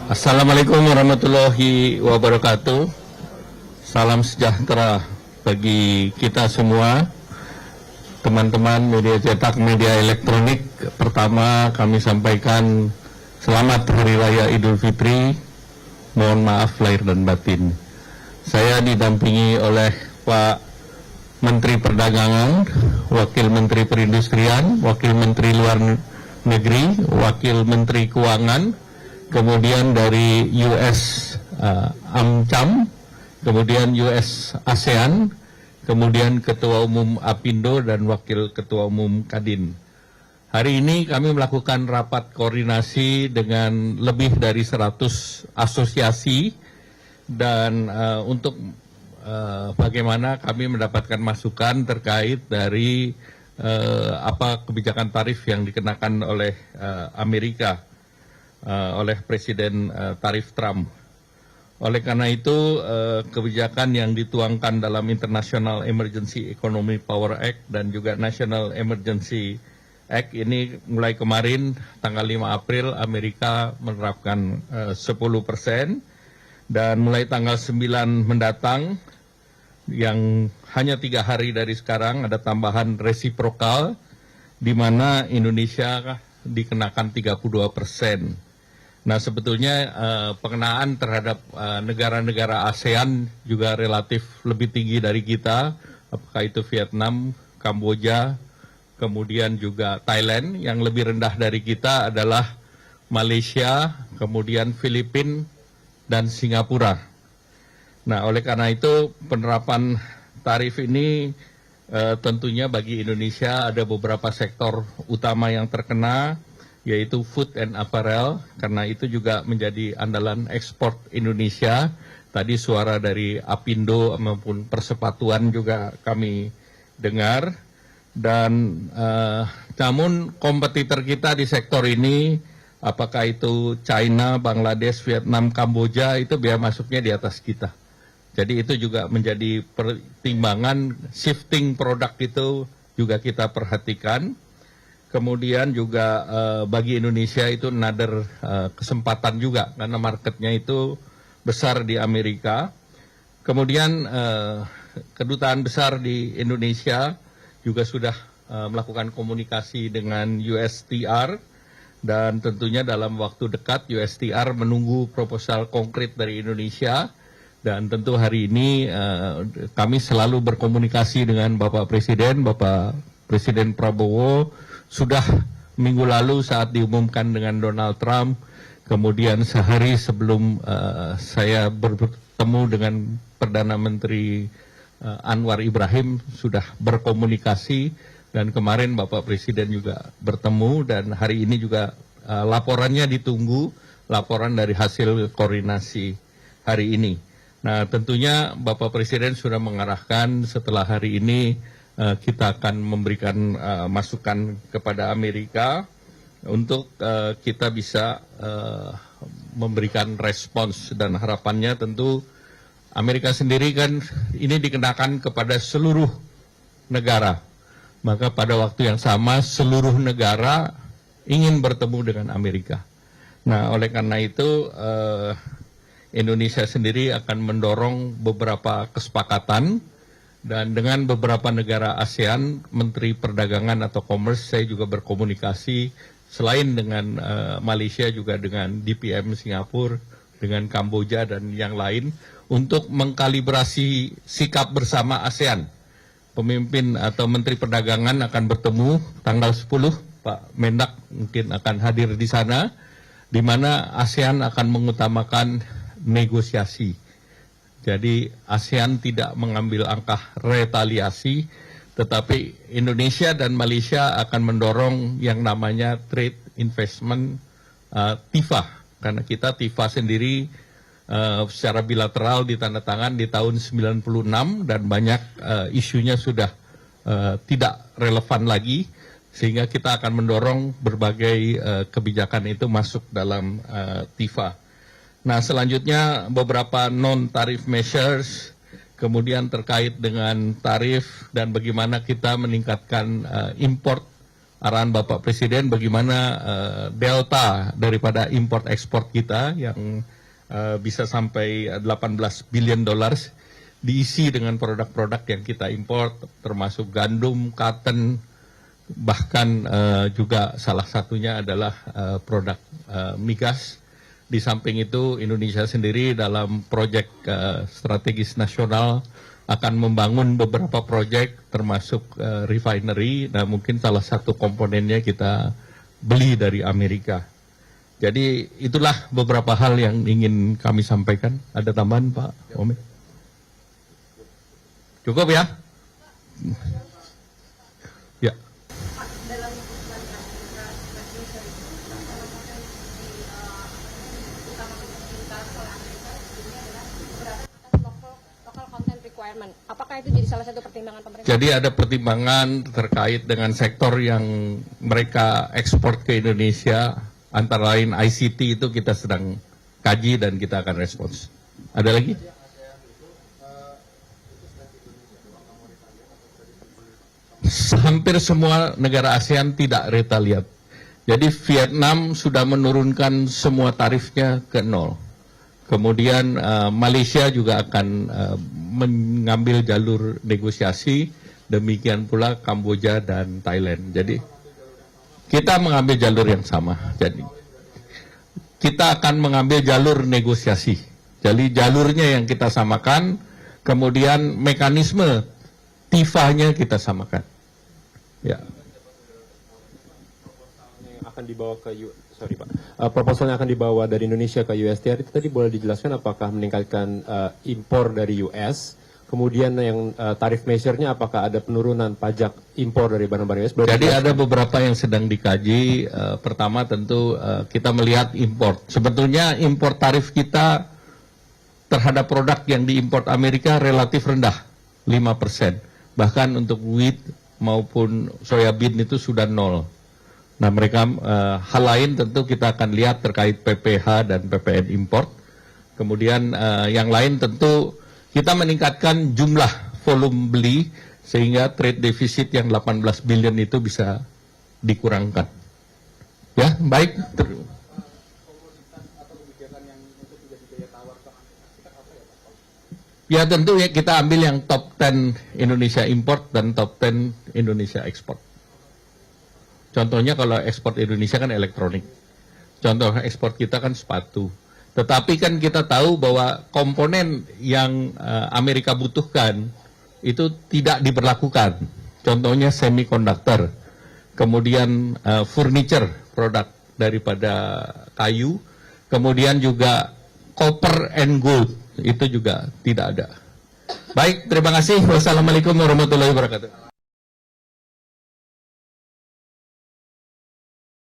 Assalamualaikum warahmatullahi wabarakatuh. Salam sejahtera bagi kita semua, teman-teman media cetak, media elektronik. Pertama kami sampaikan selamat Hari Raya Idul Fitri. Mohon maaf lahir dan batin. Saya didampingi oleh Pak Menteri Perdagangan, Wakil Menteri Perindustrian, Wakil Menteri Luar Negeri, Wakil Menteri Keuangan, kemudian dari US AmCham, kemudian US ASEAN, kemudian Ketua Umum APindo dan Wakil Ketua Umum Kadin. Hari ini kami melakukan rapat koordinasi dengan lebih dari 100 asosiasi dan untuk bagaimana kami mendapatkan masukan terkait dari apa kebijakan tarif yang dikenakan oleh Amerika oleh Presiden tarif Trump. Oleh karena itu, kebijakan yang dituangkan dalam International Emergency Economic Power Act dan juga National Emergency Act ini mulai kemarin tanggal 5 April Amerika menerapkan 10% dan mulai tanggal 9 mendatang yang hanya 3 hari dari sekarang ada tambahan resiprokal di mana Indonesia dikenakan 32%. Nah, sebetulnya pengenaan terhadap negara-negara ASEAN juga relatif lebih tinggi dari kita, apakah itu Vietnam, Kamboja, kemudian juga Thailand. Yang lebih rendah dari kita adalah Malaysia, kemudian Filipina, dan Singapura. Nah, oleh karena itu penerapan tarif ini tentunya bagi Indonesia ada beberapa sektor utama yang terkena, yaitu food and apparel, karena itu juga menjadi andalan ekspor Indonesia. Tadi suara dari APindo maupun Persepatuan juga kami dengar. Dan namun kompetitor kita di sektor ini, apakah itu China, Bangladesh, Vietnam, Kamboja, itu biaya masuknya di atas kita. Jadi itu juga menjadi pertimbangan shifting produk itu juga kita perhatikan. Kemudian juga bagi Indonesia itu another kesempatan juga karena marketnya itu besar di Amerika. Kemudian kedutaan besar di Indonesia juga sudah melakukan komunikasi dengan USTR dan tentunya dalam waktu dekat USTR menunggu proposal konkret dari Indonesia dan tentu hari ini kami selalu berkomunikasi dengan Bapak Presiden Prabowo. Sudah minggu lalu saat diumumkan dengan Donald Trump, kemudian sehari sebelum saya bertemu dengan Perdana Menteri Anwar Ibrahim sudah berkomunikasi dan kemarin Bapak Presiden juga bertemu dan hari ini juga laporannya ditunggu, laporan dari hasil koordinasi hari ini. Nah, tentunya Bapak Presiden sudah mengarahkan setelah hari ini kita akan memberikan masukan kepada Amerika untuk kita bisa memberikan respons dan harapannya tentu Amerika sendiri kan ini dikenakan kepada seluruh negara. Maka pada waktu yang sama seluruh negara ingin bertemu dengan Amerika. Nah, oleh karena itu Indonesia sendiri akan mendorong beberapa kesepakatan. Dan dengan beberapa negara ASEAN, Menteri Perdagangan atau Commerce, saya juga berkomunikasi selain dengan Malaysia juga dengan DPM Singapura, dengan Kamboja dan yang lain untuk mengkalibrasi sikap bersama ASEAN. Pemimpin atau Menteri Perdagangan akan bertemu tanggal 10, Pak Mendak mungkin akan hadir di sana, di mana ASEAN akan mengutamakan negosiasi. Jadi ASEAN tidak mengambil angka retaliasi, tetapi Indonesia dan Malaysia akan mendorong yang namanya trade investment TIFA. Karena kita TIFA sendiri secara bilateral ditandatangan di tahun 96 dan banyak isunya sudah tidak relevan lagi, sehingga kita akan mendorong berbagai kebijakan itu masuk dalam TIFA. Nah, selanjutnya beberapa non-tarif measures, kemudian terkait dengan tarif dan bagaimana kita meningkatkan import arahan Bapak Presiden bagaimana delta daripada import ekspor kita yang bisa sampai 18 billion dollars diisi dengan produk-produk yang kita import, termasuk gandum, cotton, bahkan juga salah satunya adalah produk migas. Di samping itu Indonesia sendiri dalam proyek strategis nasional akan membangun beberapa proyek termasuk refinery. Nah, mungkin salah satu komponennya kita beli dari Amerika. Jadi itulah beberapa hal yang ingin kami sampaikan. Ada tambahan Pak Ome? Cukup ya? Ya. Apakah itu jadi salah satu pertimbangan pemerintah? Jadi ada pertimbangan terkait dengan sektor yang mereka ekspor ke Indonesia, antara lain ICT itu kita sedang kaji dan kita akan respons. Ada lagi? Hampir semua negara ASEAN tidak retaliat. Jadi Vietnam sudah menurunkan semua tarifnya ke nol. Kemudian Malaysia juga akan mengambil jalur negosiasi, demikian pula Kamboja dan Thailand. Jadi kita mengambil jalur yang sama. Jadi kita akan mengambil jalur negosiasi. Jadi jalurnya yang kita samakan, kemudian mekanisme TIFA-nya kita samakan. Ya. Akan dibawa ke proposal yang akan dibawa dari Indonesia ke USTR itu tadi boleh dijelaskan apakah meningkatkan impor dari US, kemudian yang tarif measure-nya apakah ada penurunan pajak impor dari barang-barang US? Jadi ada beberapa yang sedang dikaji. Pertama tentu kita melihat impor. Sebetulnya impor tarif kita terhadap produk yang diimpor Amerika relatif rendah, 5%. Bahkan untuk wheat maupun soybean itu sudah nol. Nah mereka hal lain tentu kita akan lihat terkait PPH dan PPN import. Kemudian yang lain tentu kita meningkatkan jumlah volume beli sehingga trade deficit yang 18 billion itu bisa dikurangkan. Ya baik. Ya tentu ya kita ambil yang top 10 Indonesia import dan top 10 Indonesia ekspor. Contohnya kalau ekspor Indonesia kan elektronik. Contoh ekspor kita kan sepatu. Tetapi kan kita tahu bahwa komponen yang Amerika butuhkan itu tidak diberlakukan. Contohnya semikonduktor, kemudian furniture produk daripada kayu, kemudian juga copper and gold. Itu juga tidak ada. Baik, terima kasih. Wassalamualaikum warahmatullahi wabarakatuh.